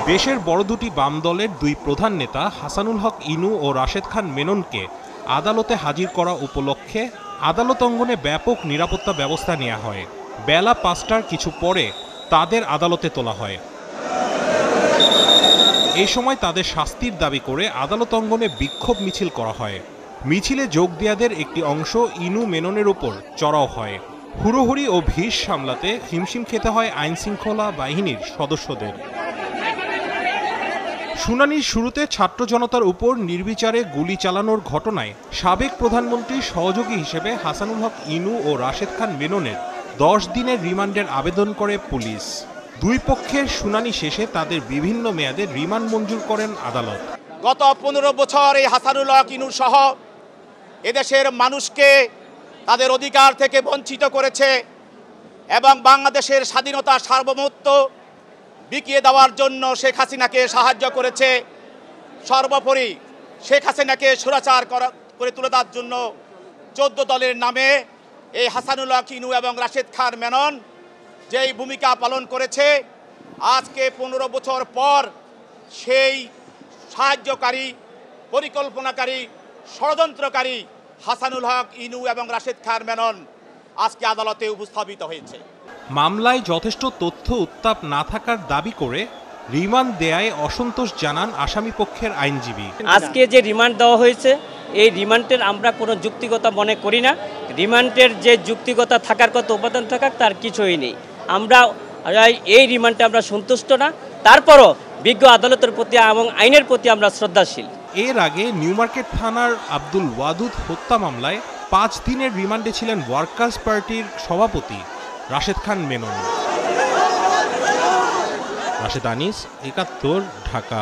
দেশের বড় দুটি বাম দলের দুই প্রধান নেতা হাসানুল হক ইনু ও রাশেদ খান মেননকে আদালতে হাজির করা উপলক্ষে আদালত অঙ্গনে ব্যাপক নিরাপত্তা ব্যবস্থা নেওয়া হয়। বেলা ৫টার কিছু পরে তাদের আদালতে তোলা হয়। এই সময় তাদের শাস্তির দাবি করে আদালত অঙ্গনে বিক্ষোভ মিছিল করা হয়। মিছিলে যোগ দেয়াদের একটি অংশ ইনু মেননের উপর চড়াও হয়। হুড়োহুড়ি ও ভিড় সামলাতে হিমশিম খেতে হয় আইনশৃঙ্খলা বাহিনীর সদস্যদের। শুনানির শুরুতে ছাত্র জনতার উপর নির্বিচারে গুলি চালানোর ঘটনায় সাবেক প্রধানমন্ত্রীর সহযোগী হিসেবে হাসানুল হক ইনু ও রাশেদ খান মেননের 10 দিনের রিমান্ডের আবেদন করে পুলিশ। দুই পক্ষের শুনানি শেষে তাদের বিভিন্ন মেয়াদে রিমান্ড মঞ্জুর করেন আদালত। গত 15 বছর এই হাসানুল হক ইনু সহ এদেশের মানুষকে তাদের অধিকার থেকে বঞ্চিত করেছে এবং বাংলাদেশের স্বাধীনতা সার্বভৌমত্ব বিকিয়ে দেওয়ার জন্য শেখ হাসিনাকে সাহায্য করেছে। সর্বোপরি শেখ হাসিনাকে স্বৈরাচার করে তুলে দেওয়ার জন্য 14 দলের নামে এই হাসানুল হক ইনু এবং রাশেদ খান মেনন যেই ভূমিকা পালন করেছে, আজকে 15 বছর পর সেই সাহায্যকারী, পরিকল্পনাকারী, ষড়যন্ত্রকারী হাসানুল হক ইনু এবং রাশেদ খান মেনন আজকে আদালতে উপস্থাপিত হয়েছে। মামলায় যথেষ্ট তথ্য উত্তাপ না থাকার দাবি করে রিমান্ড দেয়ায় অসন্তোষ জানান আসামি পক্ষের আইনজীবী। আজকে যে রিমান্ড দেওয়া হয়েছে এই রিমান্ডের আমরা কোনো যুক্তিগতা মনে করি না। রিমান্ডের যে যুক্তিগতা থাকার কথা উপাদান থাকার তার কিছুই নেই। আমরা এই রিমান্ডে আমরা সন্তুষ্ট না। তারপরও বিজ্ঞ আদালতের প্রতি এবং আইনের প্রতি আমরা শ্রদ্ধাশীল। এর আগে নিউ মার্কেট থানার আব্দুল ওয়াদুদ হত্যা মামলায় 5 দিনের রিমান্ডে ছিলেন ওয়ার্কার্স পার্টির সভাপতি রাশেদ খান মেনন। রাশেদ আনিস, 71, ঢাকা।